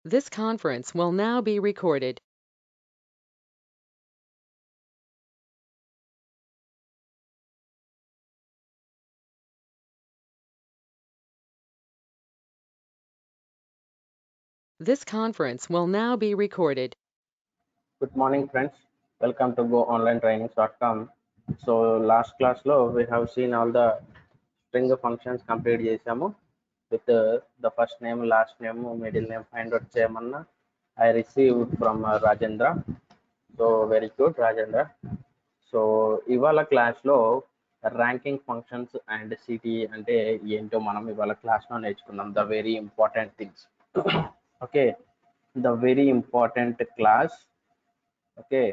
This conference will now be recorded. This conference will now be recorded. Good morning, friends. Welcome to goonlinetrainings.com. So last class lo we have seen all the string functions complete చేసాము with the first name, last name, middle name find out చేయమన్నా I received from Rajendra. So very good, Rajendra. So ఇవాళ క్లాస్లో ranking functions and city అంటే ఏంటో మనం ఇవాళ క్లాస్లో నేర్చుకుందాం. The very important things. Okay, the very important class. Okay,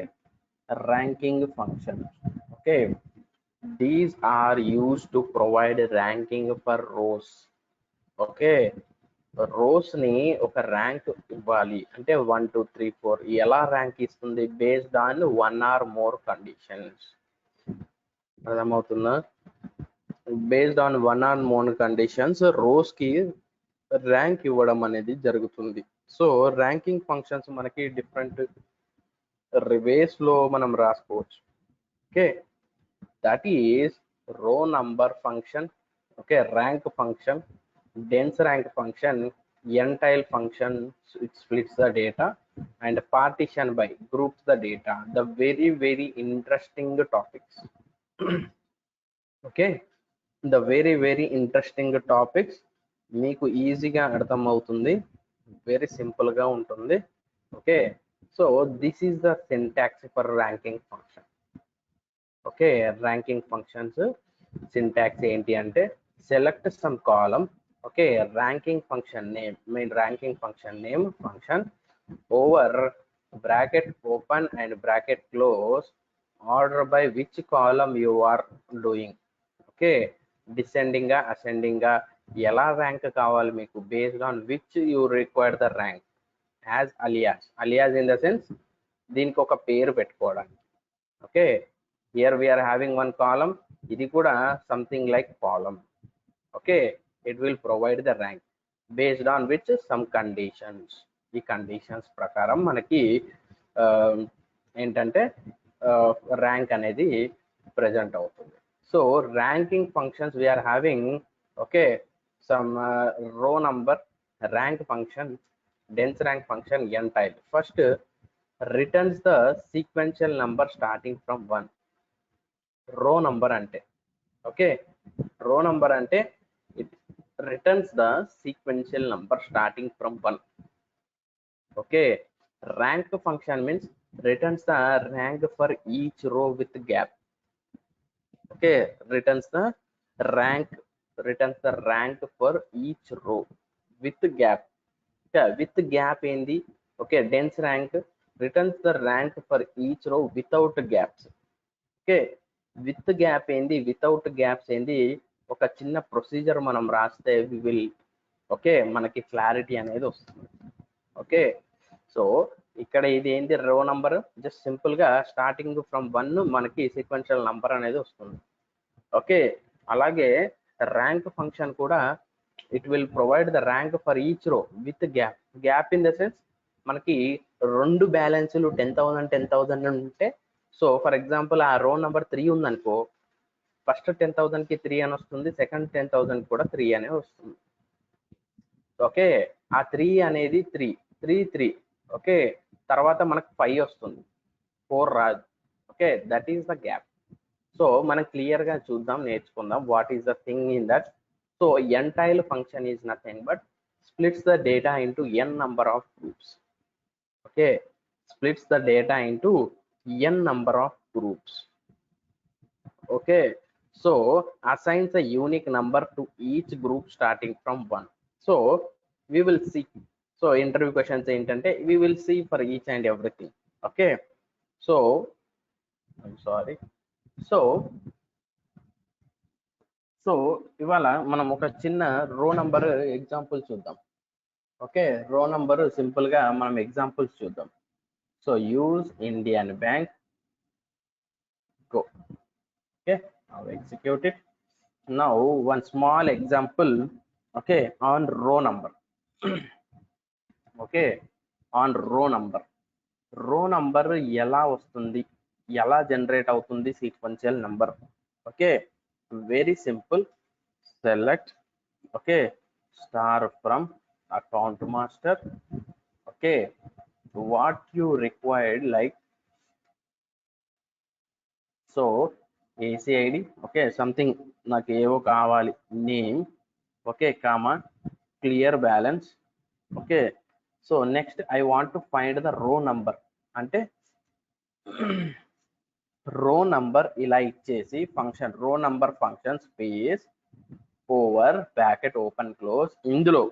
ranking functions. Okay, these are used to provide ranking for rows. Okay, rows ని ఒక ర్యాంక్ ఇవ్వాలి అంటే 1 2 3 4 ఎలా ర్యాంక్ ఇస్తుంది based on one or more conditions. అర్థమవుతుందా? Based on one or more conditions rows కి rank ఇవ్వడం అనేది జరుగుతుంది. సో ర్యాంకింగ్ ఫంక్షన్స్ మనకి డిఫరెంట్ వేస్ లో మనం రాసుకోవచ్చు. Okay, that is row number function, okay, rank function, dense rank function, n-tile function, it splits the data, and partition by groups the data. The very interesting topics. Okay, the very interesting topics మీకు ఈజీగా అర్థమవుతుంది, very simple గా ఉంటుంది. Okay, so this is the syntax for ranking function. Okay, ranking functions syntax ఏంటి అంటే select some column. Okay, ranking function name, main ranking function name function over bracket open and bracket close order by which column you are doing. Okay, descending గా ascending గా ఎలా rank కావాలి మీకు based on which you require the rank as alias in the sense దీనికి ఒక పేరు పెట్టుకోవడానికి. Okay, here we are having one column, ఇది కూడా something like column. Okay, it will provide the rank based on which some conditions. ఈ conditions ప్రకారం మనకి ఏంటంటే ర్యాంక్ అనేది ప్రెజెంట్ అవుతుంది. So ranking functions we are having. Okay, some row number, rank function, dense rank function, n-tile. First returns the sequential number starting from 1. Row number అంటే okay, row number అంటే it returns the sequential number starting from 1. Okay, rank function means returns the rank for each row with gap. Okay, returns the rank for each row with gap. With gap ఏంది? Okay, dense rank returns the rank for each రో without gaps. Okay, with gap ఏంది, without gaps ఏంది, ఒక చిన్న procedure మనం రాస్తే we will okay మనకి clarity అనేది వస్తుంది. ఓకే, సో ఇక్కడ ఇది ఏంది రో నంబర్, జస్ట్ సింపుల్ గా స్టార్టింగ్ ఫ్రమ్ 1 మనకి సీక్వెన్షియల్ నంబర్ అనేది వస్తుంది. ఓకే, అలాగే ర్యాంక్ ఫంక్షన్ కూడా it will provide the rank for each row with gap. Gap in the sense మనకి 2 బ్యాలెన్స్లు 10,000 ఉంటే, సో ఫర్ ఎగ్జాంపుల్ ఆ రో నెంబర్ 3 ఉందనుకో, ఫస్ట్ 10,000 కి 3 అని వస్తుంది, సెకండ్ 10,000 కూడా 3 అనే వస్తుంది. ఓకే, ఆ 3 అనేది 3 3 3. ఓకే, తర్వాత మనకు 5 వస్తుంది, 4 రాదు. Okay, that is the gap. So మనం క్లియర్ గా చూద్దాం, నేర్చుకుందాం what is the thing in that. So n-tile function is nothing but splits the data into n number of groups. Okay, splits the data into n number of groups. Okay, so assigns a unique number to each group starting from 1. So we will see. So interview questions ఏంటంటే we will see for each and everything. Okay, so I'm sorry. So ఇవాళ మనం ఒక చిన్న రో number example చూద్దాం. Okay, row number simple గా మనం examples చూద్దాం. So use Indian bank, go. Okay, now execute it. Now one small example, okay, on row number. Okay on రో నంబర్ ఎలా వస్తుంది, ఎలా జనరేట్ అవుతుంది sequential number. Okay very simple. Select okay star from account master. Okay what you required, like so ACID, okay something నాకు ఏవో కావాలి, name okay comma clear balance. Okay so next I want to find the row number అంటే row number ఇలా ఇచ్చేసి function row number function space over bracket open close, ఇందులో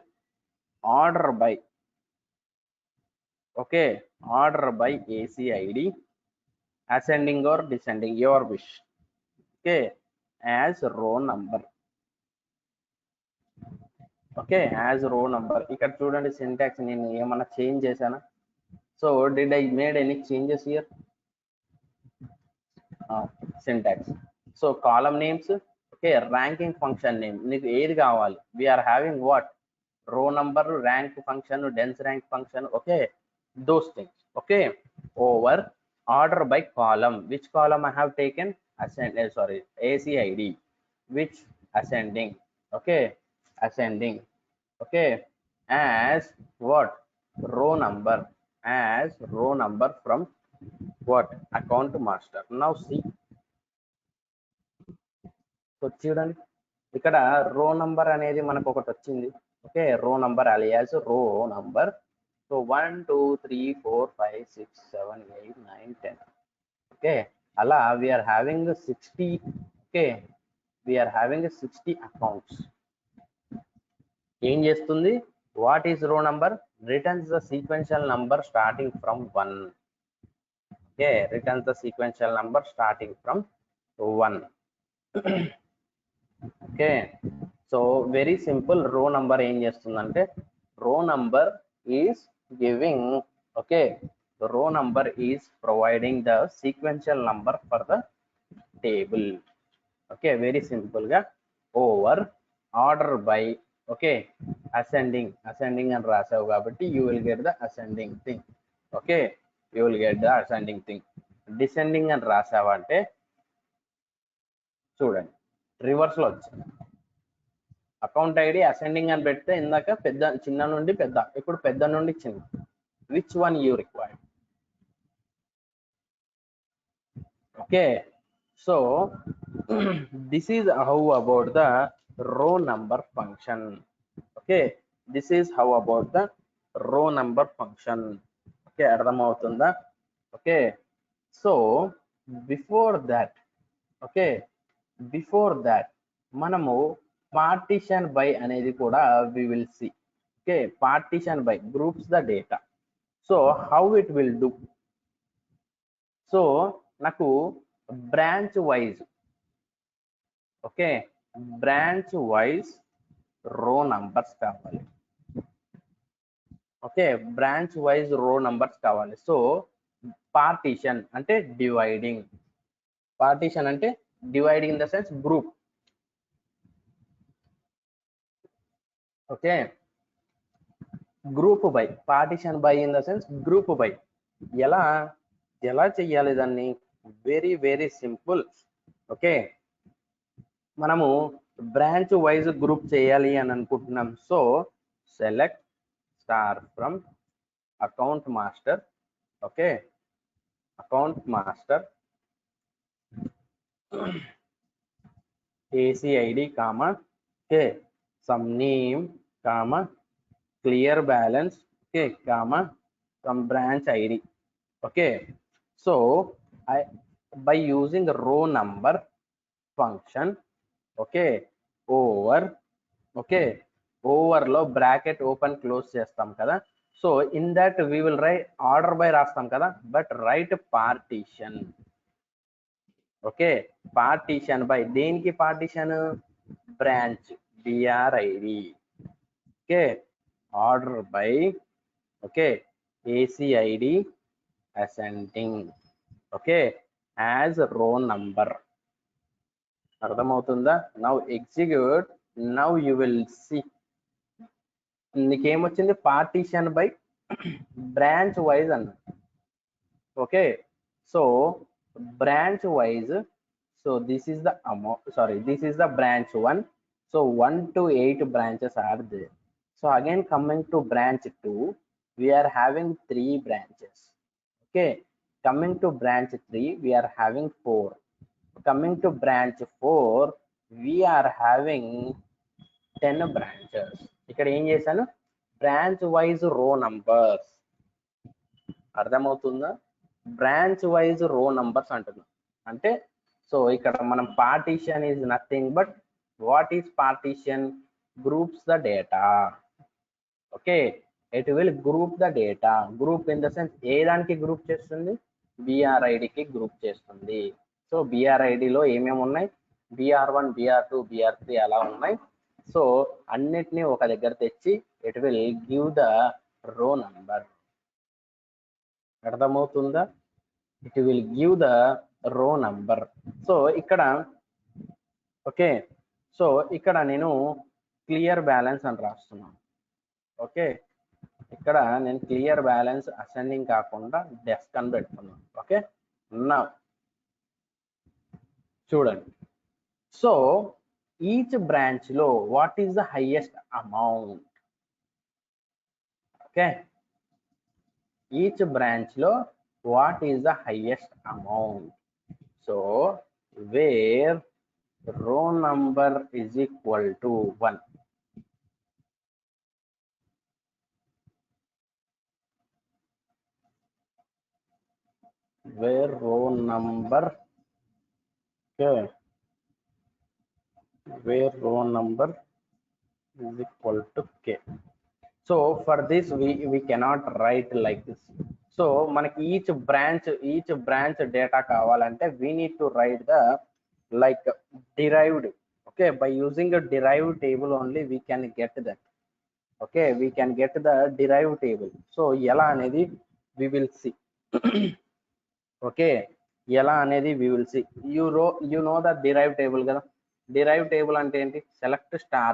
order by okay order by ACID ascending or descending your wish. Okay as row number. Okay as row number. ఇక్కడ చూడండి syntax నేను ఏమన్నా change చేశానా? So did I made any changes here? Syntax. So column names okay ranking function name నీకు ఏది కావాలి, we are having what రో number, rank function, dense rank function. Okay those things. Okay over order by column, which column I have taken sorry ACID, which ascending. Okay ascending. Okay as what row number, as row number from what account master. Now see, so చూడండి ఇక్కడ రో number అనేది మనకు ఒకటి వచ్చింది. Okay row number alias రో number. So 1 2 3 4 5 6 7 8 9 10. Okay అలా we are having 60. Okay we are having 60 accounts. ఏం చేస్తుంది, what is row number, returns the sequential number starting from 1. Okay returns the sequential number starting from 1. Okay so very simple. Row number ఏం చేస్తుందంటే row number is giving okay row number is providing the sequential number for the table. Okay very simple గా over order by okay ascending అని రాసావు కాబట్టి you will get the ascending thing. Okay you will get the ascending thing. Descending అని రాసావు అంటే చూడండి reverse లో వచ్చింది. అకౌంట్ ఐడి అసెండింగ్ అని పెడితే ఇందాక పెద్ద చిన్న నుండి పెద్ద, ఇప్పుడు పెద్ద నుండి చిన్న. Which one you required? Okay so this is how about the row number function. Okay this is how about the row number function. Okay అర్థమవుతుందా? Okay so before that okay before that మనము partition by అనేది కూడా we will see. Okay partition by groups the data. So how it will do, so నాకు branch wise okay branch wise row numbers కావాలి. Okay branch wise row numbers కావాలి. So partition అంటే dividing, partition అంటే dividing in the sense group. Okay group by, partition by in the sense group by. ఎలా ఎలా చెయ్యాలి దాన్ని? Very very simple. Okay మనము branch wise group చేయాలి అని అనుకుంటున్నాం. So select star from account master. Okay account master ACID comma okay some name comma clear balance okay comma some branch ID. Okay so I by using row number function okay over okay over లో bracket open close చేస్తాం కదా. So in that we will write order by రాస్తాం కదా, but write partition. Okay partition by దేనికి partition? Branch BRID. Okay order by okay ACID ascending okay as row number. అర్థమవుతుందా? Now execute. Now you will see నీకేమొచ్చింది? Partition by branch wise అన్నట్టు. Okay, so branch wise, so this is the amount, sorry, this is the branch 1. So 1 to 8 branches are there. So again coming to branch 2, we are having 3 branches. Okay, coming to branch 3, we are having 4. Coming to branch 4, we are having 10 branches. ఇక్కడ ఏం చేశాను, branch wise row numbers. అర్థమవుతుందా? Branch wise row numbers అంటున్నాం అంటే, so ఇక్కడ మనం partition is nothing but what is partition? Groups the data. Okay, it will group the data. Group in the sense ఏ దానికి గ్రూప్ చేస్తుంది? బిఆర్ఐడికి గ్రూప్ చేస్తుంది. So బిఆర్ఐడిలో ఏమేమి ఉన్నాయి? బిఆర్1, బిఆర్2, బిఆర్3 అలా ఉన్నాయి. సో అన్నిటినీ ఒక దగ్గర తెచ్చి it will give the row number. అర్థమవుతుందా? It will give the row number. So ఇక్కడ ఓకే, సో ఇక్కడ నేను క్లియర్ బ్యాలెన్స్ అని రాస్తున్నాను. ఓకే, ఇక్కడ నేను క్లియర్ బ్యాలెన్స్ అసెండింగ్ కాకుండా డెస్క్ అని పెడుతున్నాను. ఓకే, నా చూడండి. సో ఈచ్ బ్రాంచ్ లో what is the highest amount? Okay, each branch lo what is the highest amount? So where row number is equal to 1, where row number, okay, where row number is equal to k. So for this we cannot write like this. So మనకి each branch data కావాలంటే we need to write the like derived. Okay, by using a derived table only we can get that. Okay, we can get the derived table. So ఎలా అనేది we will see. Okay, ఎలా అనేది we will see. You know the derived table కదా. derived table అంటే ఏంటి? select star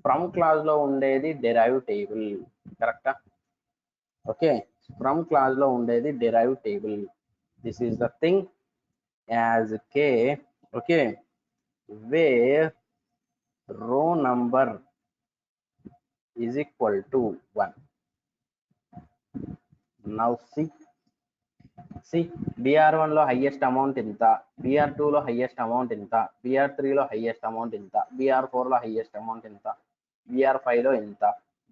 from class లో ఉండేది derived table. కరెక్టా? ఓకే, ఫ్రమ్ క్లాస్ లో ఉండేది derived table. This is the thing as k. Okay, where row number is equal to 1. Now see BR one లో highest amount ఇంత, బిఆర్2 లో హైయెస్ట్ అమౌంట్ ఇంత, బిఆర్3 లో హైయెస్ట్ అమౌంట్ ఇంత, బిఆర్4 లో హైయెస్ట్ అమౌంట్ ఇంత, బిఆర్5 లో ఇంత,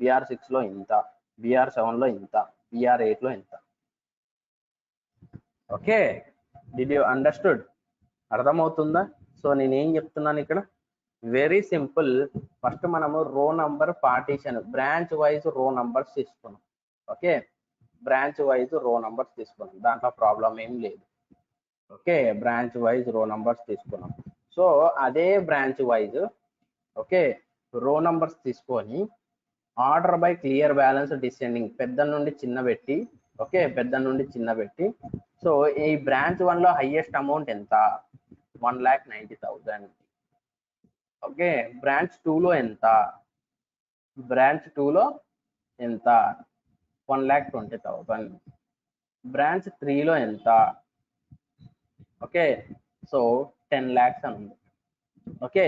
బిఆర్6 లో ఇంత, బిఆర్7 లో ఇంత, బిఆర్8 లో ఇంత. Okay, did you understood? అర్థమవుతుందా? సో నేనేం చెప్తున్నాను ఇక్కడ? Very simple. ఫస్ట్ మనము రో number partition branch wise row numbers తీసుకున్నాం. Okay, branch wise row numbers తీసుకున్నాం, దాంట్లో ప్రాబ్లం ఏం లేదు. Okay, branch wise row numbers తీసుకున్నాం. సో అదే బ్రాంచ్ వైజ్ ఓకే రో నంబర్స్ తీసుకొని order by clear balance descending పెద్ద నుండి చిన్న పెట్టి, ఓకే పెద్ద నుండి చిన్న పెట్టి, సో ఈ బ్రాంచ్ 1 లో హైయెస్ట్ అమౌంట్ ఎంత? 1,90,000. ఓకే, బ్రాంచ్ 2 లో ఎంత? బ్రాంచ్ 2 లో ఎంత? 1,20,000. బ్రాంచ్ 3 లో ఎంత? ఓకే, సో 10 lakhs అని ఉంది. Okay,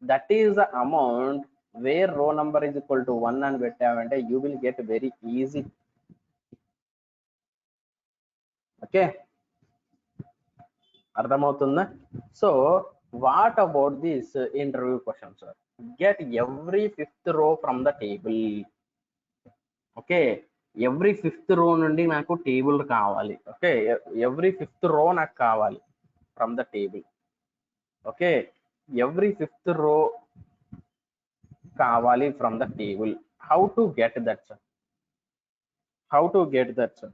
that is the amount where row number is equal to 1 అని పెట్టామంటే you will get very easy. Okay, అర్థమవుతుందా? So what about this interview questions? Get every 5th row from the table. Okay, every 5th row నుండి నాకు table కావాలి. Okay, every 5th రో నాకు కావాలి from the table. Okay, every 5th రో కావాలి from the table. How to get that sir? How to get that sir?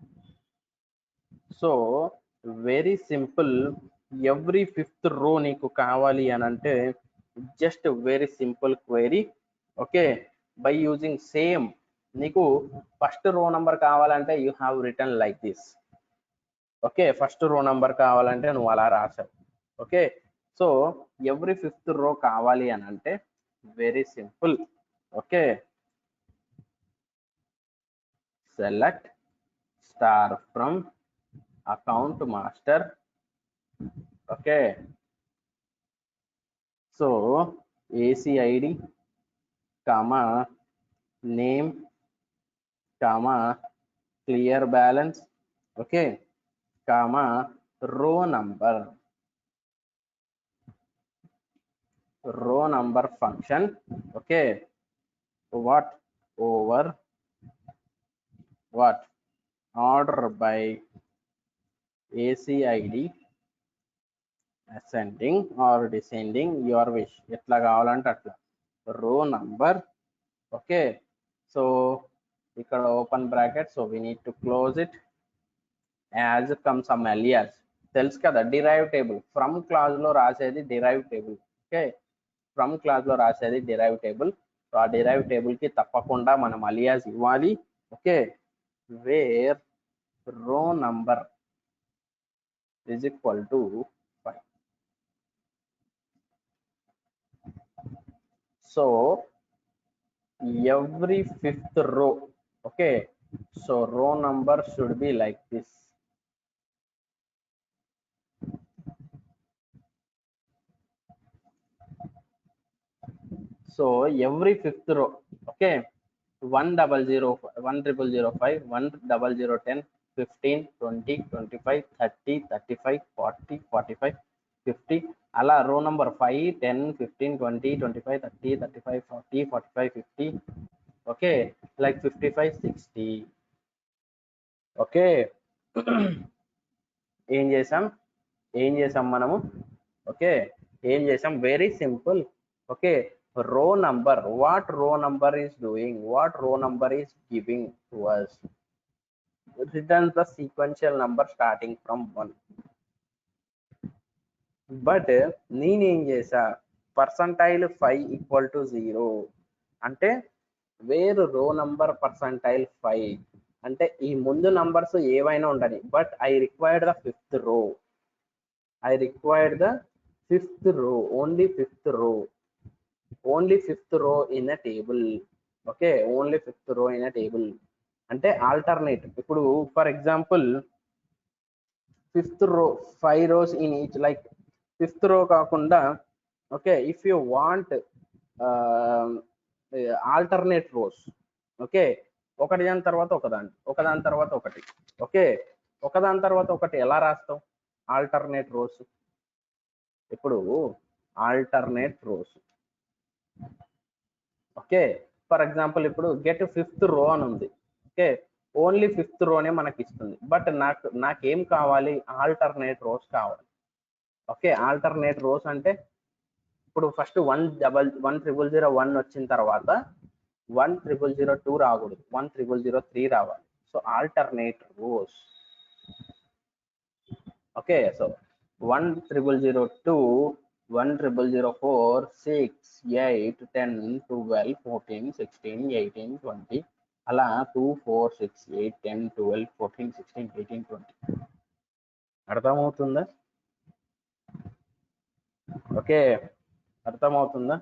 So very simple. Every 5th రో నీకు కావాలి అని అంటే just very simple query. Okay, by using same నీకు first row number కావాలంటే you have return like this. Okay, first row number కావాలంటే నువ్వు అలా రాసావు. ఓకే, సో ఎవ్రీ 5th రో కావాలి అని అంటే very simple. Okay, select star from account master. Okay, so ACID comma name comma clear balance, okay, comma row number function, okay, what over what order by ACID ascending or descending, your wish, ఎట్లా కావాలంటే అట్లా row number, okay. So ఇక్కడ open bracket, so we need to close it. as comes some alias, తెలుసు కదా, derive table from clause లో రాసేది derive table, okay, from clause లో రాసేది డిరైవ్ టేబుల్. సో ఆ డిరైవ్ టేబుల్ కి తప్పకుండా మనం అలియాస్ ఇవ్వాలి, okay. Where row number is equal to 5. So every fifth row, okay, so row number should be like this. So every fifth row, okay, 100, 1005, 10010, 15, 20, 25, 30, 35, 40, 45, 50, అలా row number 5, 10, 15, 20, 25, 30, 35, 40, 45, 50, okay, like 55, 60, okay. ఏం చేసాం మనము, okay, ఏం చేసాం, very simple, okay. row number, what row number is doing, what row number is giving to us, returns the sequential number starting from 1. But నేనేం చేసా, percentile 5 equal to 0 అంటే వేరు రో నంబర్ పర్సంటైల్ 5 అంటే ఈ ముందు నంబర్స్ ఏవైనా ఉండని, but I required the fifth row, only fifth row in a table, okay, only fifth row in a table అంటే ఆల్టర్నేట్. ఇప్పుడు for example fifth row 5 rows in each, like fifth row కాకుండా, okay, if you want alternate rows, okay, ఒకటి దాని తర్వాత ఒకదాని తర్వాత ఒకటి, okay, ఒకదాని తర్వాత ఒకటి ఎలా రాస్తాం ఆల్టర్నేట్ రోస్, ఇప్పుడు alternate rows, okay. For example ఇప్పుడు గెట్ ఫిఫ్త్ రో అని ఉంది, ఓకే, ఓన్లీ ఫిఫ్త్ రోనే మనకి ఇస్తుంది, బట్ నాకేం కావాలి, ఆల్టర్నేట్ రోస్ కావాలి, ఓకే. ఆల్టర్నేట్ రోస్ అంటే ఇప్పుడు ఫస్ట్ 10001 వచ్చిన తర్వాత 10002 రాకూడదు, 10003 రావాలి. So alternate rows, okay. So 10002, 10004, 6, 8, 10, 12, 14, 16, 18, 20, అలా 2, 4, 6, 8, 10, 12, 14, 16, 18, 20. అర్థమవుతుందా, ఓకే, అర్థమవుతుందా.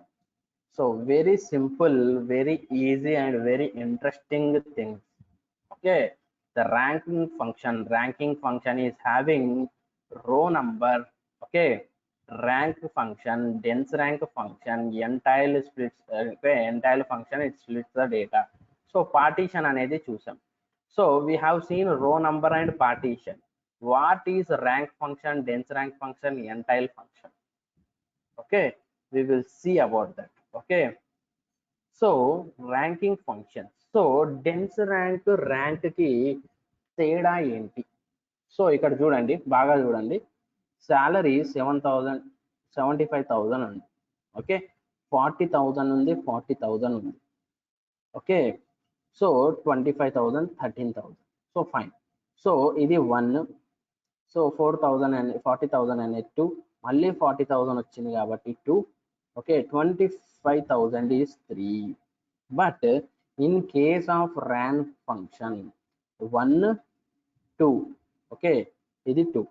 So very simple, very easy and very interesting things, okay. The ranking function is having row number, okay, rank function, dense rank function, entire function, it splits the data. So partition అనేది చూసాం. So we have seen row number and partition. What is rank function, dense rank function, entire function, okay, we will see about that, okay. So ranking function, so dense rank కి తేడా ఏంటి, so ఇక్కడ చూడండి, బాగా చూడండి, salary 75,000 ఉంది, okay, 40,000 ఉంది, 40,000 ఉంది, okay. So 25,000, 13,000, so fine. So ఇది 1, సో 4,000 అండ్ 40,000 అనేది 2, మళ్ళీ 40,000 వచ్చింది కాబట్టి 2, okay, 25,000 is 3. But in case off rank function 1, 2, okay, ఇది 2,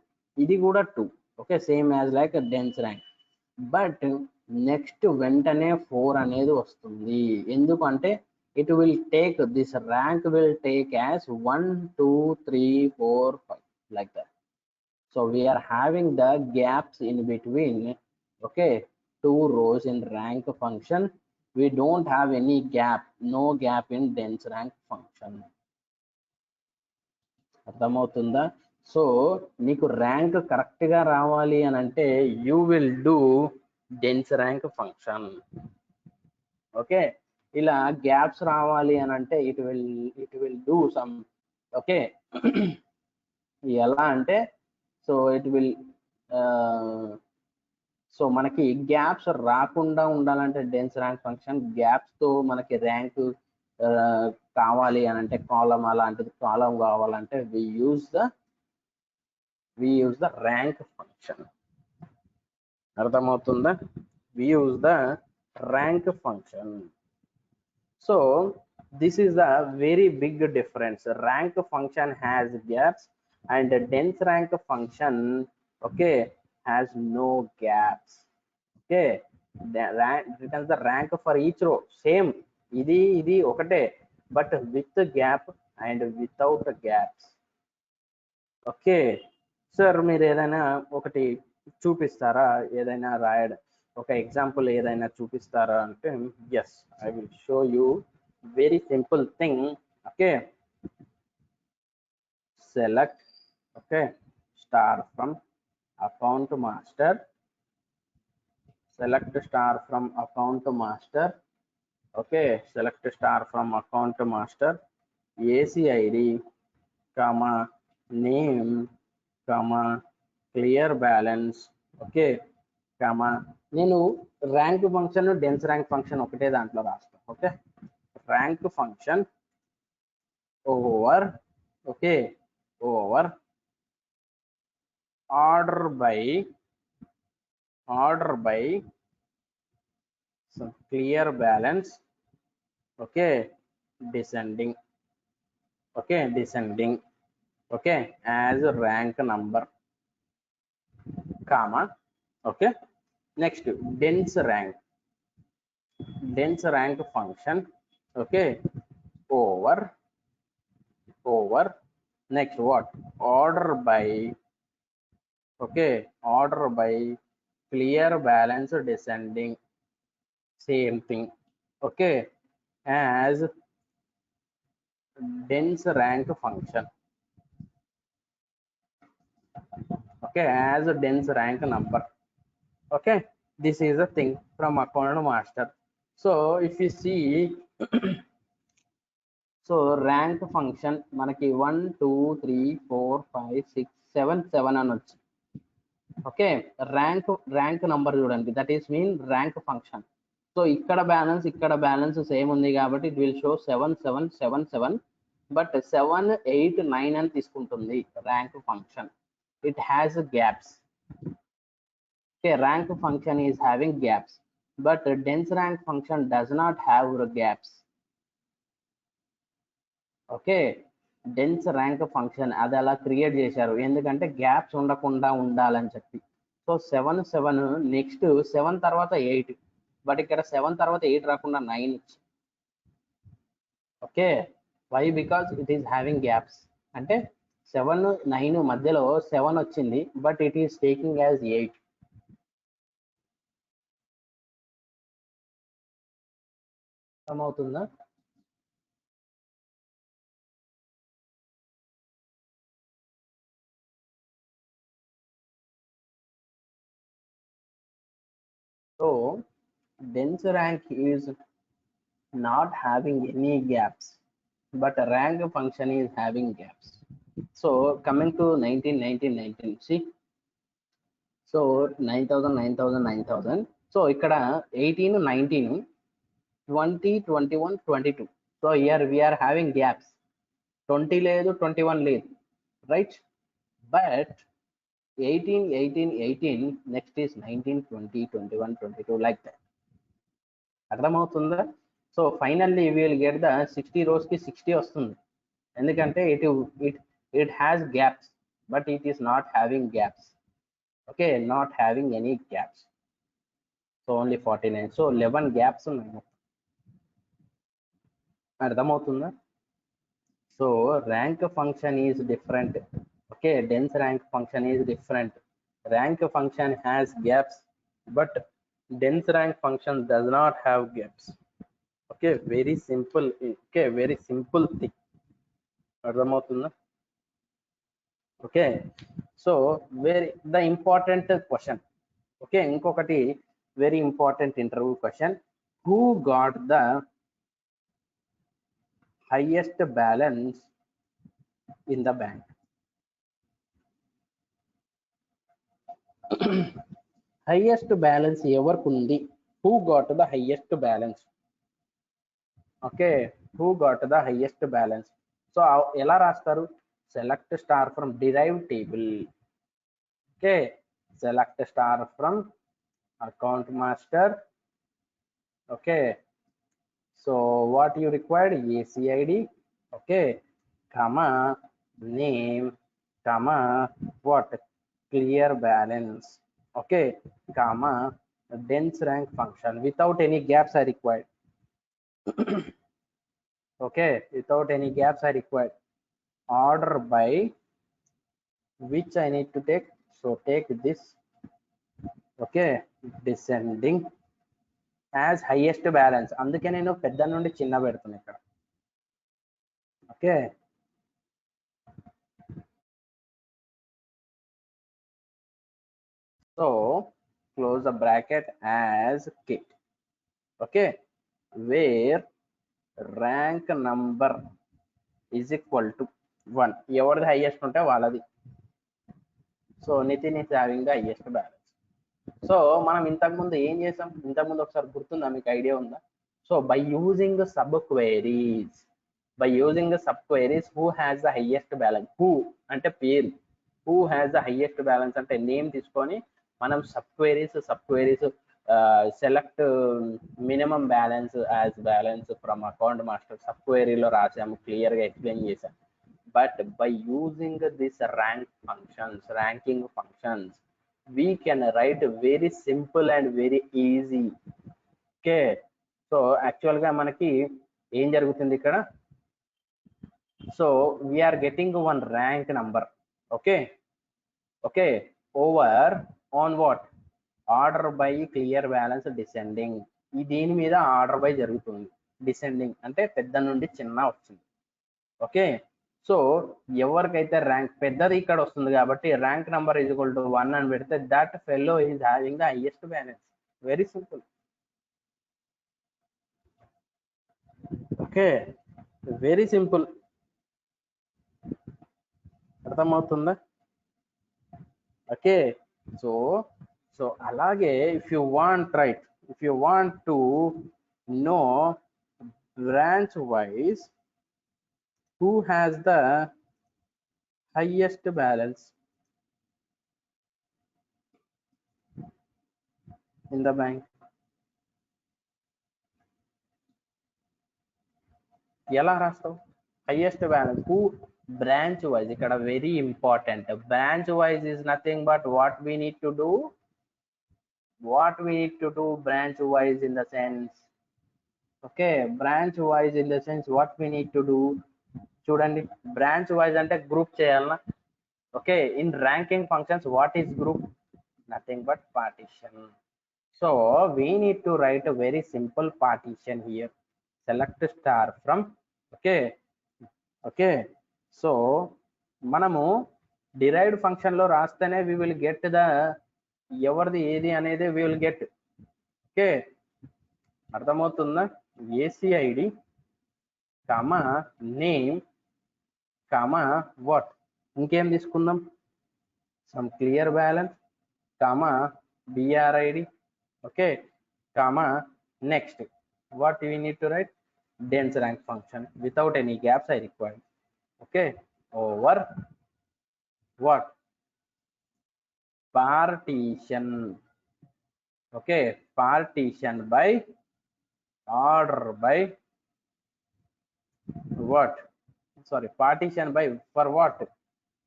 ఇది కూడా 2, okay, same as like dense rank. But next వెంటనే 4 అనేది వస్తుంది, ఎందుకంటే it will take, this rank will take as 1 2 3 4 5 like that. So we are having the gaps in between, okay, two rows in rank function. We don't have any gap, no gap in dense rank function. అర్థమవుతుందా? So నీకు rank correct గా రావాలి అని అంటే you will do dense rank function. Okay, ఇలా gaps రావాలి అని అంటే it will do some. Okay, ఎలా అంటే సో ఇట్ విల్ సో మనకి గ్యాప్స్ రాకుండా ఉండాలంటే డెన్స్ ర్యాంక్ ఫంక్షన్, గ్యాప్స్ తో మనకి ర్యాంక్ కావాలి అని అంటే కాలం, అలాంటిది కాలం కావాలంటే we use the rank function. అర్థమవుతుందా? We use the rank function. So this is the very big difference. Rank function has gaps and dense rank function okay has no gaps. Okay, the rank returns the rank for each row same, ఇది ఒకటే, but with gap and without gaps. Okay sir, మీరు ఏదైనా ఒకటి చూపిస్తారా, ఏదైనా రాయడం, ఒక example ఏదైనా చూపిస్తారా అంటే yes, I will show you very simple thing. Okay, select okay star from account master, select star from account master. Okay, select star from account master, ACID comma name comma clear balance. Okay, comma నేను rank function dense rank function ఒకటే దాంట్లో రాస్తాను. Okay, rank function over okay over order by some clear balance. Okay, descending. Okay, descending. Okay, as rank number comma. Okay, next dense rank function. Okay, over next what, order by okay order by clear balance descending, same thing. Okay, as dense rank function. Okay, as a dense rank number. Okay, this is a thing from account master. So if you see so rank function మనకి 1 2 3 4 5 6 7 7 అని వచ్చింది. Okay, rank number చూడండి, that is mean rank function. So ఇక్కడ balance same ఉంది కాబట్టి it will show 7 7 7 7, but 7 8 9 అని తీసుకుంటుంది rank function. It has gaps. Okay, rank function is having gaps, but dense rank function does not have gaps. Okay, dense rank function అది అలా create చేశారు ఎందుకంటే gaps ఉండకుండా ఉండాలని చెప్పి. సో 7 7 నెక్స్ట్ 7 తర్వాత 8, బట్ ఇక్కడ 7 తర్వాత 8 రాకుండా 9 ఇచ్చి. Okay, why? Because it is having gaps. అంటే 7 9 మధ్యలో 7 వచ్చింది, but it is taking as 8. అర్థమవుతుందా? So dense rank is not having any gaps, but rank function is having gaps. So coming to 19 see, so 9000 9000 9000. So ikkada 18 19 20 21 22. So here we are having gaps. 20 లేదు 21 లేదు, right? But 18 18 18 next is 19 20 21 22 like that. అర్థమవుతుందా? So finally will get the 60 rows కి 60 వస్తుంది ఎందుకంటే it has gaps, but it is not having gaps. Okay, not having any gaps. So only 49. So 11 gaps ఉన్నాయి. అర్థమవుతుందా? So rank function is different. Okay, dense rank function is different. Rank function has gaps but dense rank function does not have gaps. Okay, very simple. Okay, very simple thing. అర్థమవుతుందా? Okay, so very the important question. Okay, ఇంకొకటి very important interview question. Who got the highest balance in the bank? Highest balance ఎవరికి ఉంది? Who got the highest balance? Okay, who got the highest balance? So ఎలా రాస్తారు? Select star from derive table. Okay, select star from account master. Okay, so what you required? ACID. Okay, comma name, comma what? Clear balance. Okay, comma dense rank function. Without any gaps are required. Okay, without any gaps are required. Order by which I need to take? So take this. Okay, descending as highest balance. అందుకే నేను పెద్ద నుండి చిన్న పెడుతున్నా ఇక్కడ. Okay, so close the bracket as kit. Okay, where rank number is equal to 1. ఎవరిది హైయెస్ట్ ఉంటే వాళ్ళది. So Nitin is having the highest balance. So మనం ఇంతకుముందు ఏం చేసాం? ఇంతకుముందు ఒకసారి గుర్తుందా? మీకు ఐడియా ఉందా? So by using sub queries, who has the highest balance? Who అంటే పేరు, who has the highest balance అంటే నేమ్ తీసుకొని మనం sub queries select minimum balance as balance from account master sub క్వైరీలో రాసాము, క్లియర్గా ఎక్స్ప్లెయిన్ చేశాము. But by using this ranking functions we can write very simple and very easy. Okay, so యాక్చువల్గా మనకి ఏం జరుగుతుంది ఇక్కడ? So we are getting one rank number. Okay, okay, over on what? Order by clear balance descending. ఈ దీని మీద order by జరుగుతుంది. Descending అంటే పెద్ద నుండి చిన్న వచ్చింది. ఓకే, సో ఎవరికైతే ర్యాంక్ పెద్దది ఇక్కడ వస్తుంది కాబట్టి rank number is equal to 1 అని పెడితే that fellow is having the highest balance. Very simple. Okay, very simple. అర్థమవుతుందా? ఓకే, సో సో అలాగే if you want to know branch wise who has the highest balance in the bank? ఎలా రాస్తావు? Highest balance who? Branch wise. ఇక్కడ very important. Branch wise is nothing but what we need to do branch wise in the sense. Okay, branch wise in the sense what we need to do. చూడండి, branch wise అంటే group చేయాలన్నా. Okay, in ranking functions what is group? Nothing but partition. So we need to write a very simple partition here. Select star from. Okay, so మనము derived function లో రాస్తేనే we will get the ఎవరిది ఏది అనేది we will get. Okay, అర్థమవుతుందా? ACID comma name comma what, ఇంకేం తీసుకుందాం? Sum clear balance comma బిఆర్ఐడి. Okay, comma next what we need to write? Dense rank function without any gaps I required. Okay, over what? Partition. Okay, partition by order by what? Sorry, partition by for what?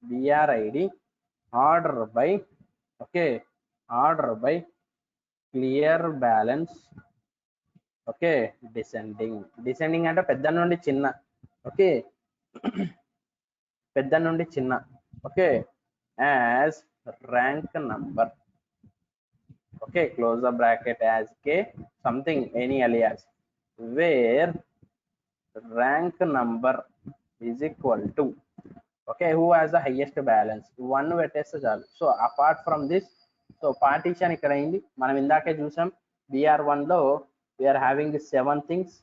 BRID. Order by, okay, order by clear balance. Okay, descending అంటే పెద్ద నుండి చిన్న. Okay, పెద్ద నుండి చిన్న. Okay, as rank number. Okay, close the bracket as K something any alias where rank number is equal to, okay, who has the highest balance, one పెట్టేస్తే చాలు. So apart from this, so partition ఇక్కడ అయింది. మనం ఇందాకే చూసాం BR1 లో we are having 7 things.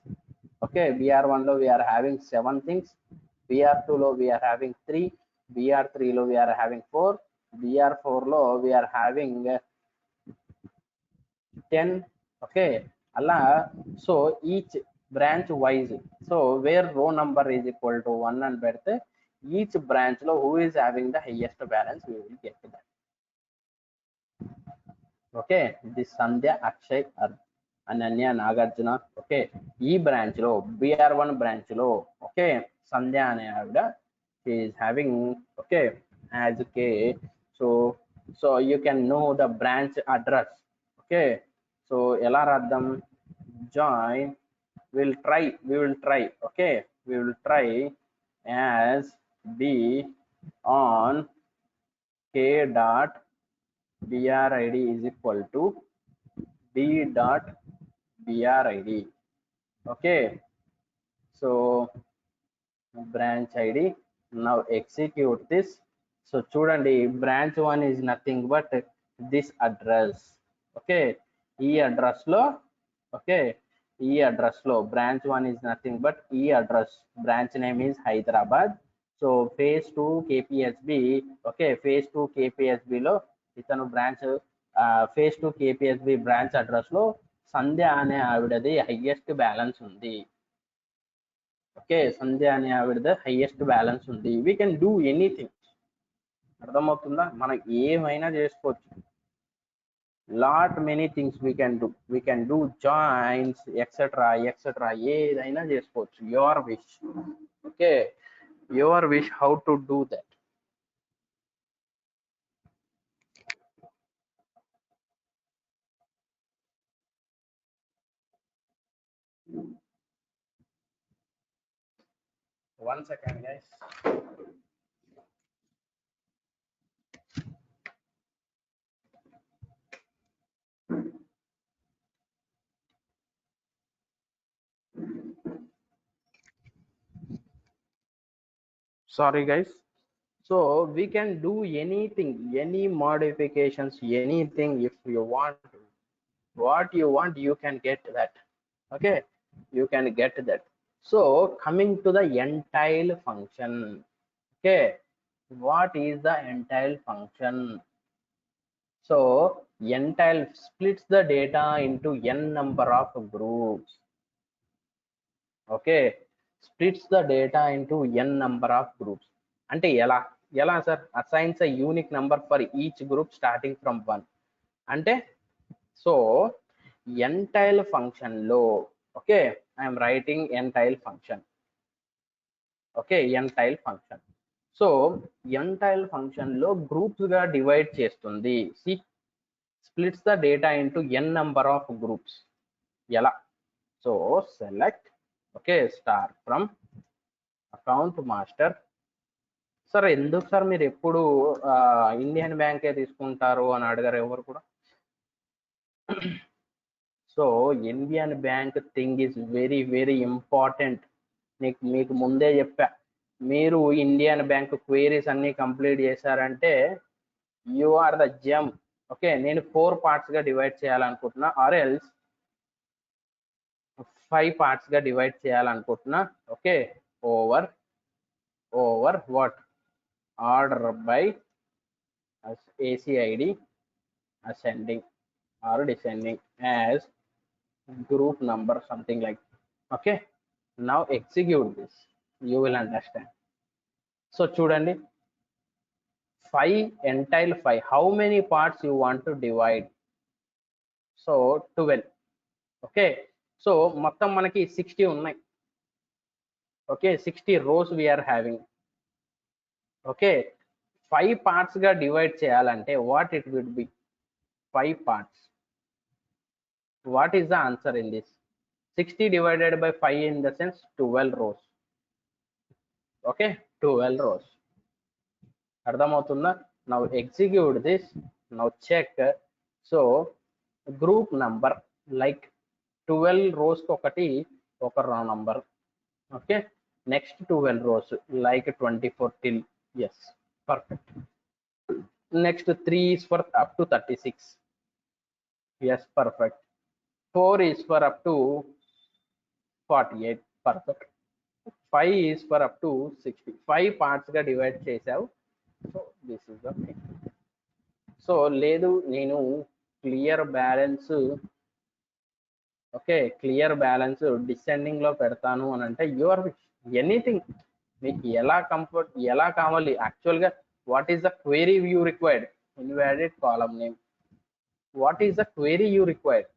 Okay, BR1 లో we are having 7 things, BR2 లో వీఆర్ హ్యావింగ్ 3, BR3 లో వీఆర్ హ్యావింగ్ 4, BR4 లో వీఆర్ హ్యావింగ్ 10. ఓకే, అలా. So each branch wise, so where row number is equal to 1 అని పెడితే ఈచ్ బ్రాంచ్ లో who is having the highest balance we will get that. Okay, the Sandhya, Akshay, Ananya, Nagarjuna. Okay, ఈ branch లో BR1 branch లో okay సంధ్య అనే ఆవిడ is having okay as K. So so you can know the branch address. Okay, so ఎలా రాద్దాం? Join, we will try, okay, we will try as b on k dot brid is equal to b dot brid. Okay, so branch id, now execute this. So చూడండి, branch 1 is nothing but this address. Okay, ఈ address లో okay ఈ address లో branch 1 is nothing but ఈ address, branch name is Hyderabad. So phase 2 KPHB, okay phase 2 KPHB లో ఇతను branch phase 2 KPHB branch address లో సంధ్య అనే ఆవిడది హైయెస్ట్ బ్యాలెన్స్ ఉంది. ఓకే, సంధ్య అనే ఆవిడది హైయెస్ట్ బ్యాలెన్స్ ఉంది. We can do anything. అర్థమవుతుందా? మనం ఏమైనా చేసుకోవచ్చు. Lot many things we can do joins etc ఏదైనా చేసుకోవచ్చు. Your wish. Okay, your wish how to do that. One second guys. Sorry guys. So we can do anything, any modifications, anything. If you want what you want, you can get that. Okay, you can get that. So coming to the entile function. Okay, what is the entile function? So entile splits the data into n number of groups. Okay, splits the data into n number of groups. అంటే ఎలా sir? assigns a unique number for each group starting from 1. అంటే so entile function లో okay I'm writing entile function. Okay, entile function. So entile function లో groups గా divide చేస్తుంది. splits the data into n number of groups. ఎలా? So select okay star from account master. Sir ఎందుకు sir మీరు ఎప్పుడు Indian బ్యాంకే తీసుకుంటారు అని అడగారు ఎవరు కూడా. So Indian bank thing is very very important. మీకు ముందే చెప్పా, మీరు ఇండియన్ బ్యాంక్ క్వైరీస్ అన్ని కంప్లీట్ చేశారంటే you are the gem. Okay, నేను 4 parts గా డివైడ్ చేయాలనుకుంటున్నా, ఆర్ ఎల్స్ 5 parts గా డివైడ్ చేయాలనుకుంటున్నా. Okay, over what order by ACID ascending or descending as group number, something like. Okay, now execute this, you will understand. So చూడండి, 5 entile 5, how many parts you want to divide? So 12. Okay, so మొత్తం మనకి 60 ఉన్నాయి. Okay, 60 rows we are having. Okay, 5 parts గా divide చేయాలంటే what it would be? 5 parts. What is the answer in this? 60 divided by 5 in the sense 12 rows. Okay, 12 rows. అర్థమవుతుందా? Now execute this. Now check. So group number like 12 rows ఒకటి ఒక raw number. Okay, next 12 rows like 24 till. Yes, perfect. Next 3 is for up to 36. Yes, perfect. 4 is for up to 48. Perfect. 5 is for up to 60. 5 parts గా divide చేసావు. So this is the thing. So లేదు నేను clear balance, okay, clear balance descending లో పెడతాను అని అంటే your anything, మీకు ఎలా కావాలి యాక్చువల్గా. What is the query view required? Invalid column name. What is the query you required?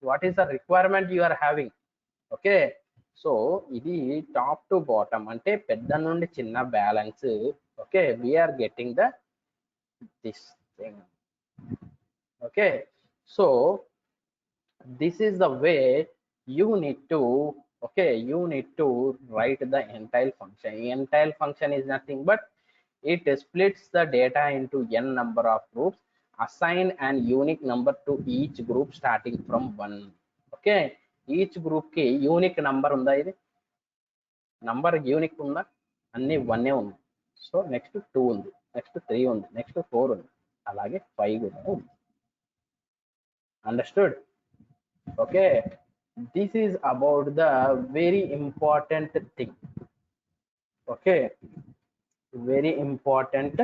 What is the requirement you are having? Okay, so ఇది top to bottom అంటే పెద్ద నుండి చిన్న balance. Okay, we are getting this thing. Okay, so this is the way you need to, okay, you need to write the entire function. Entire function is nothing but it splits the data into n number of groups, assign an unique number to each group starting from 1. Okay, each group ki unique number unda, ఇది number unique ఉందా? అన్ని 1 ఉంది. So next 2 ఉంది, next 3 ఉంది, next 4 ఉంది, అలాగే 5 కూడా ఉంది. Understood? Okay, this is about the very important thing. Okay, very important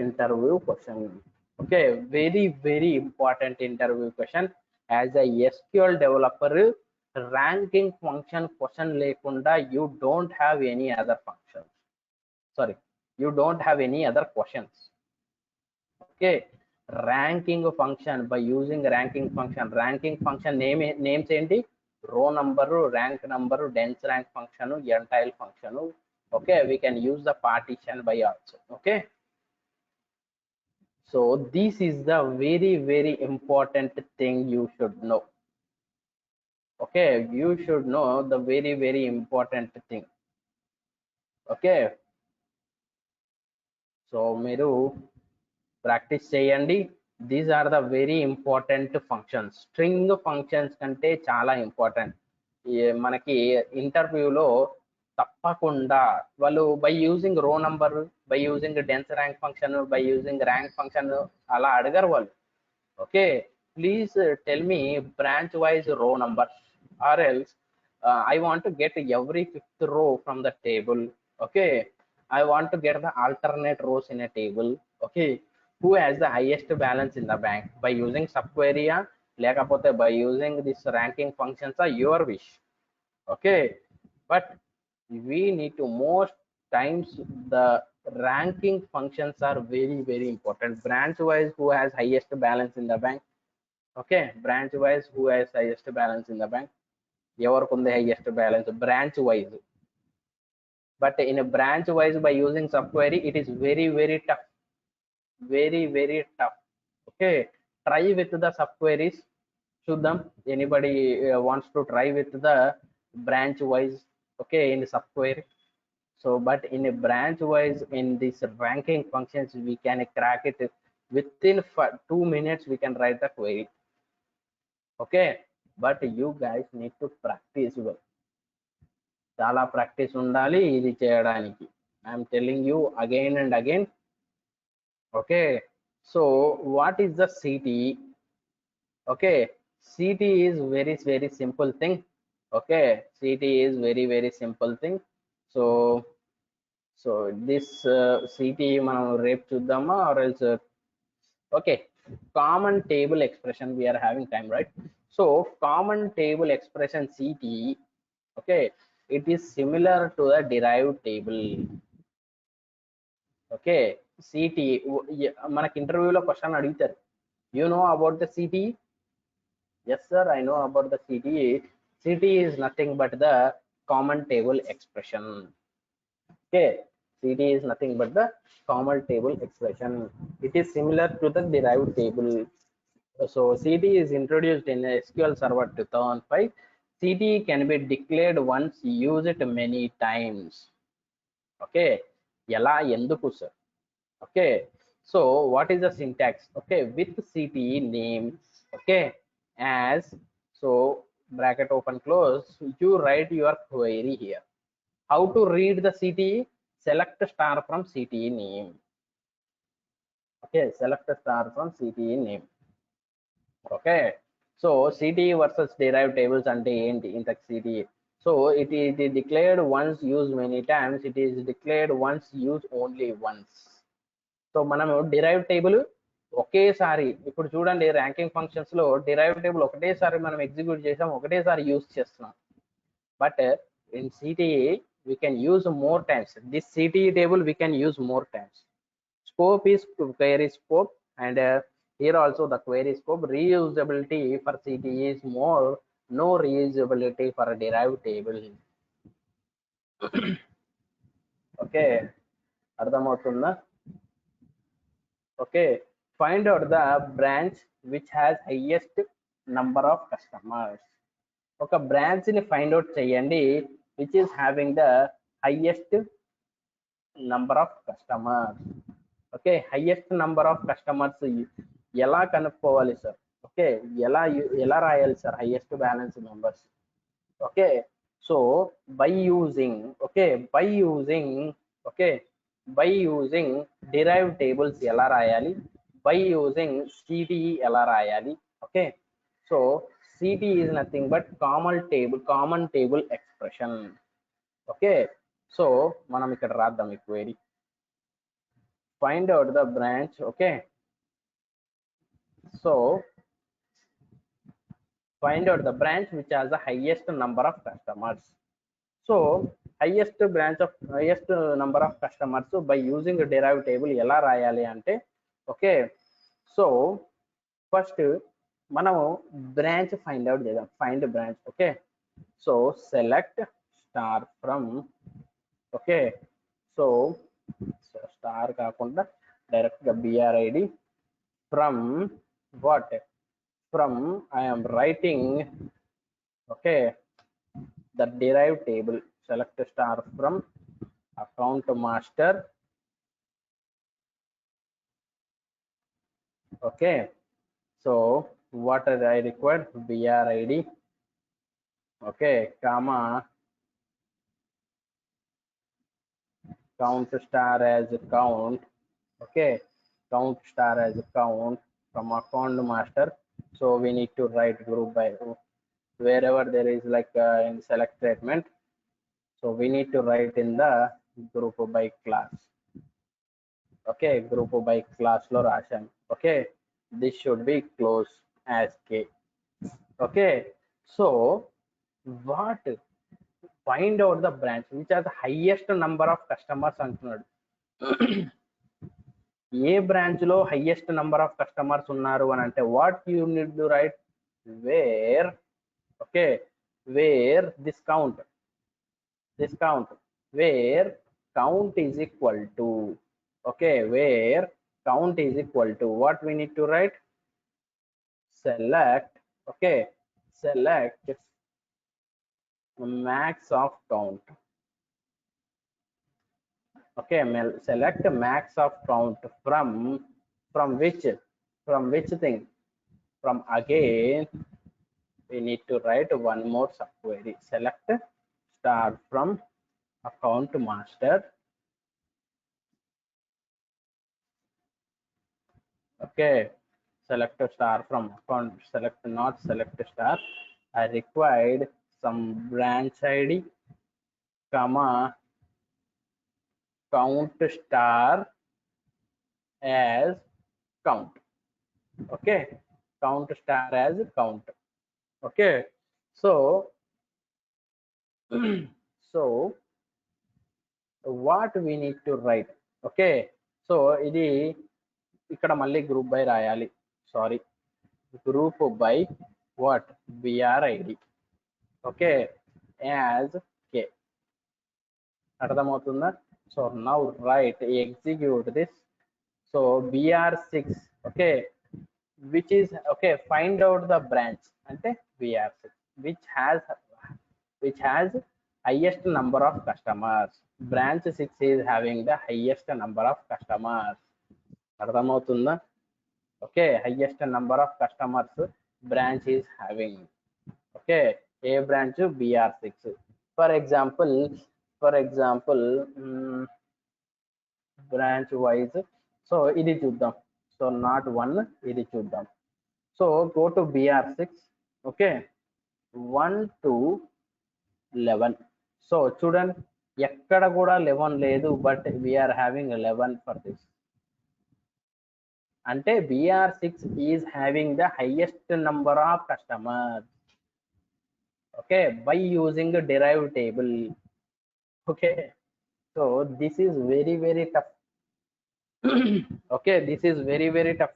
interview question. Okay, very important interview question. As a SQL developer, ranking function question lekunda you don't have any other functions. Sorry, you don't have any other questions. Okay, ranking function, by using ranking function names ఏంటి? row number, rank number, dense rank function, entile function. Okay, we can use the partition by also. Okay, so this is the very important thing you should know. Okay, you should know the very important thing. Okay, so మీరు practice చేయండి. These are the very important functions. String functions కంటే చాలా important. మనకి ఇంటర్వ్యూలో తప్పకుండా వాళ్ళు by using row number, by using dense rank function, by using rank function అలా అడగరు వాళ్ళు. Okay, please tell me branch wise row number or else I want to get every 5th row from the table. Okay, I want to get the alternate rows in a table. Okay, who has the highest balance in the bank? By using subquery లేకపోతే by using this ranking functions are your wish. Okay, but we need to most times the ranking functions are very important. Branch wise, who has highest balance in the bank? Okay, branch wise, who has highest balance in the bank? ఎవరికి ఉంది highest balance branch wise? But in a branch wise, by using subquery, it is very tough, very tough. Okay, try with the subqueries. చూద్దాం, anybody wants to try with the branch wise? Okay, in subquery. So but in a branch wise, in this ranking functions, we can crack it within 2 minutes. We can write the query. Okay, but you guys need to practice well. చాలా practice ఉండాలి ఇది చేయడానికి. I'm telling you again and again. Okay, so what is the city? Okay, city is very simple thing. Okay, city is very simple thing. So this city మనం రేపు చూద్దామా or else? Okay, common table expression, we are having time right? So common table expression CT, okay, it is similar to the derived table. Okay, CT మనకి ఇంటర్వ్యూలో question అడుగుతారు, you know about the CT? Yes sir, I know about the CT. CT is nothing but the common table expression. Okay, CT is nothing but the common table expression. It is similar to the derived table. So CT is introduced in SQL Server 2005. CTE can be declared once, use it many times. Okay, ఎలా ఎందుకు sir? Okay, so what is the syntax? Okay, with CTE name, okay, as, so bracket open close, you write your query here. How to read the CTE? Select star from CTE name. Okay, select star from CTE name. Okay, so CTE versus derived tables ante enti inta CTE. So it is declared once, used many times. It is declared once, used only once. So మనము derive table ఒకేసారి, ఇప్పుడు చూడండి ranking functions లో derive table ఒకటేసారి మనం execute చేసాం, ఒకటేసారి use చేస్తున్నాం. But in CTE we can use more times. This CTE table we can use more times. Scope is query scope, and here also the query scope. Reusability for CTE is more, no reusability for a derived table. Okay, అర్థమవుతుందా? Okay, find out the branch which has highest number of customers. ఒక branch ని find out చేయండి which is having the highest number of customers. Okay, highest number of customers ఎలా కనుక్కోవాలి sir? Okay, ఎలా రాయాలి sir highest balance members? Okay, so by using, okay, by using derived tables ఎలా రాయాలి, by using CTE ఎలా రాయాలి? Okay, so CTE is nothing but common table expression. Okay, so మనం ఇక్కడ రాద్దాం ఈ query. Find out the branch. Okay, so find out the branch which has the highest number of customers. So highest number of customers, so by using a derived table ఎలా రాయాలి అంటే, okay, so first మనము branch find out చేద్దాం. Find branch. Okay, so select star from, okay, so star కాకుండా direct గా BRID from what, from I am writing, okay, the derived table. Select star from account master. Okay, so what are I required? BRID, okay, comma, count star as count. Okay, count star as count from account master. So we need to write group by wherever there is like in select statement, so we need to write in the group by class. Okay, group by class lo rasam. Okay, this should be close as K. Okay, so what, find out the branch which has the highest number of customers అంటున్నాడు. ఏ branch లో highest number of customers ఉన్నారు అని అంటే, what you need to write, where, okay, where this count, where count is equal to, okay, where count is equal to, what we need to write, select, okay, select max of count. Okay, select max of count from which thing, from, again we need to write one more subquery. Select star from account master. Okay, select star from account, not select star. I required some branch ID, comma, count star as count. Okay, count star as count. Okay, so so what we need to write, okay, so ఇది ఇక్కడ మళ్ళీ group by రాయాలి, sorry, group by what, BRID, okay, as K. అర్థమవుతుందా? So now right, execute this. So BR6, okay, which is, okay, find out the branch అంటే BR6 which has which has highest number of customers. Branch 6 is having the highest number of customers. అర్థమవుతుందా? Okay, highest number of customers branch is having. Okay, a branch BR6. For example, branch wise, so ఇది చూద్దాం. So not 1, ఇది చూద్దాం. So go to BR6. Okay, 1 to 11. So చూడండి, ఎక్కడ కూడా 11 లేదు, but we are having 11 for this. అంటే BR6 is having the highest number of customers. Okay, by using derive table. Okay, so this is very tough. Okay, this is very tough,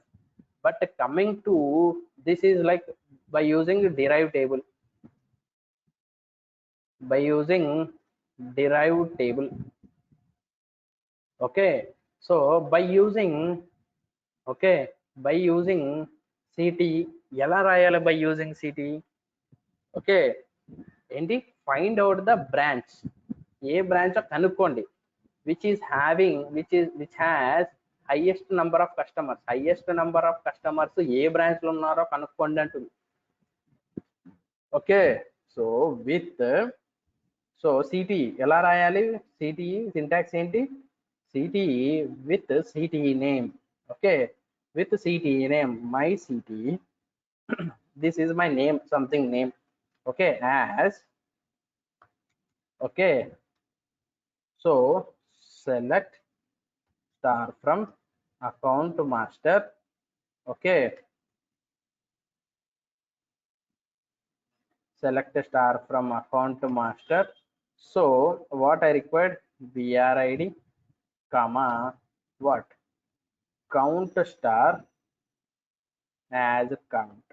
but coming to this is like by using derived table. Okay, so by using CT, ఎలా రాయాలి by using CT? Okay, ఏంటి, find out the branch, A branch కనుక్కోండి, which has highest number of customers. A branch లో ఉన్నారో కనుక్కోండి అంటుంది. Okay, so CT ఎలా రాయాలి? CTE సింటాక్స్ ఏంటి? CTE with CTE name. Okay, with CTE name, my CTE, this is my name, something name. Okay, as, okay, so select star from account master. Okay, select star from account master. So what I required, BRID comma what, count star as count.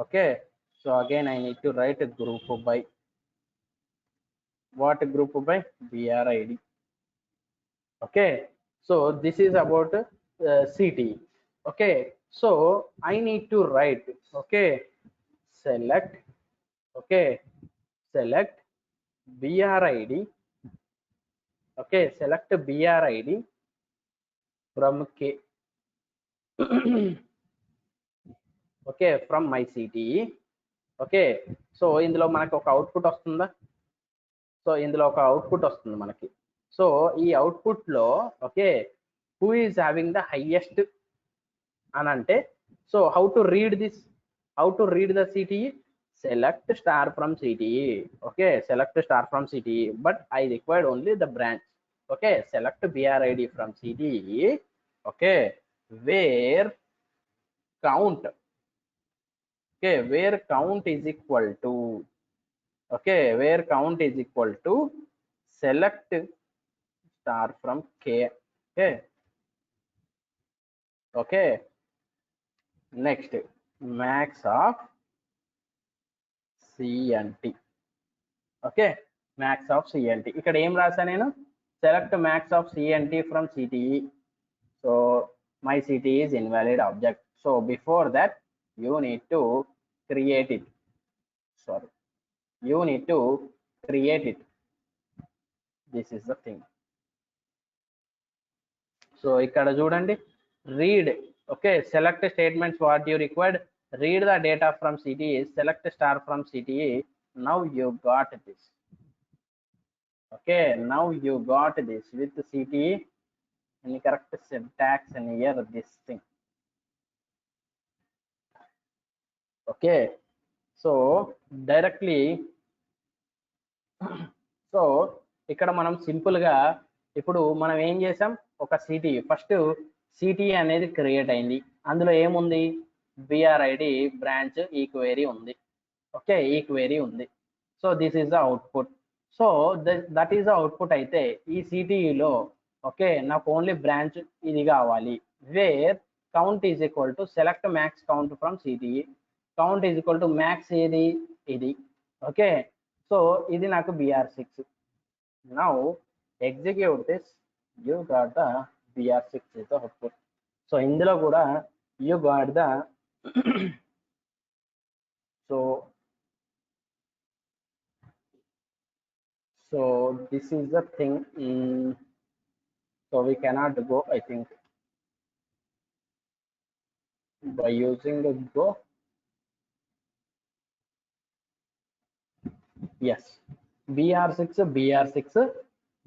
Okay, so again I need to write a group by, what group by, BRID. Okay, so this is about CT. Okay, so I need to write, okay, select BRID. Okay, select BRID from K. Okay, from my CTE. Okay, so ఇందులో మనకు ఒక output వస్తుందా? So ఇందులో ఒక output వస్తుంది మనకి. So ఈ output లో okay, who is having the highest అని అంటే, so how to read the CTE, select star from CTE. Okay, select star from CTE, but I required only the branch. Okay, select BRID from CTE. Okay, where count, okay, where count is equal to, okay, where count is equal to select star from K. Okay, next max of CNT. Okay, max of CNT, ఇక్కడ ఏం రాసా నేను, select max of CNT from CTE. so my CTE is invalid object, so before that you need to create it. This is the thing. So ఇక్కడ చూడండి, read, okay, select statements what you required, read the data from CTE, select star from CTE. Now you got this. Okay, now you got this with CTE, and correct syntax and here this thing. Okay, so directly, so ఇక్కడ మనం simple గా ఇప్పుడు మనం ఏం చేసాం, ఒక CTE, first CTE అనేది create అయింది, అందులో ఏముంది, BRID బ్రాంచ్ ఈక్వెరీ ఉంది. ఓకే, ఈక్వెరీ ఉంది. So this is the output. So that is the output. అయితే ఈ CTEలో ఓకే, నాకు ఓన్లీ బ్రాంచ్ ఇది కావాలి, where count is equal to select max count from CTE, count is equal to max ఏది, ఇది. ఓకే, సో ఇది నాకు BR6. Now execute this, you got the BR6 is the output. So ఇందులో కూడా you got the so So this is the thing. So we cannot go, I think, by using the go. Yes, BR6,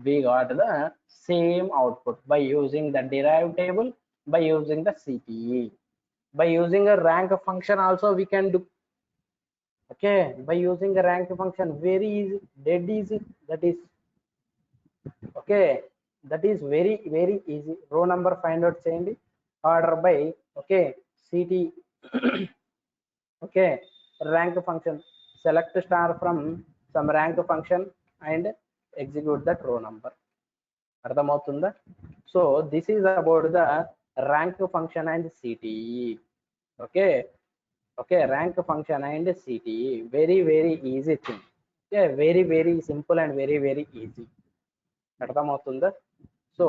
we got the same output by using the derived table, by using the CTE, by using a rank function also we can do. Okay, by using a rank function, very easy, dead easy. That is okay. That is very easy. Row number find out చేయండి. Order by okay CT. Okay, rank function, select star from some rank function and execute that row number. అర్థమవుతుందా? So this is about the rank function and CTE. Okay, okay, rank function and CTE, very easy thing. Yeah, very simple and very easy. అర్థమవుతుందా? So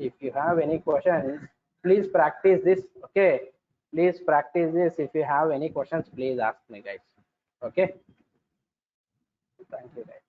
if you have any questions, please practice this. Okay, please practice this. If you have any questions, please ask me, guys. Okay, thank you, guys.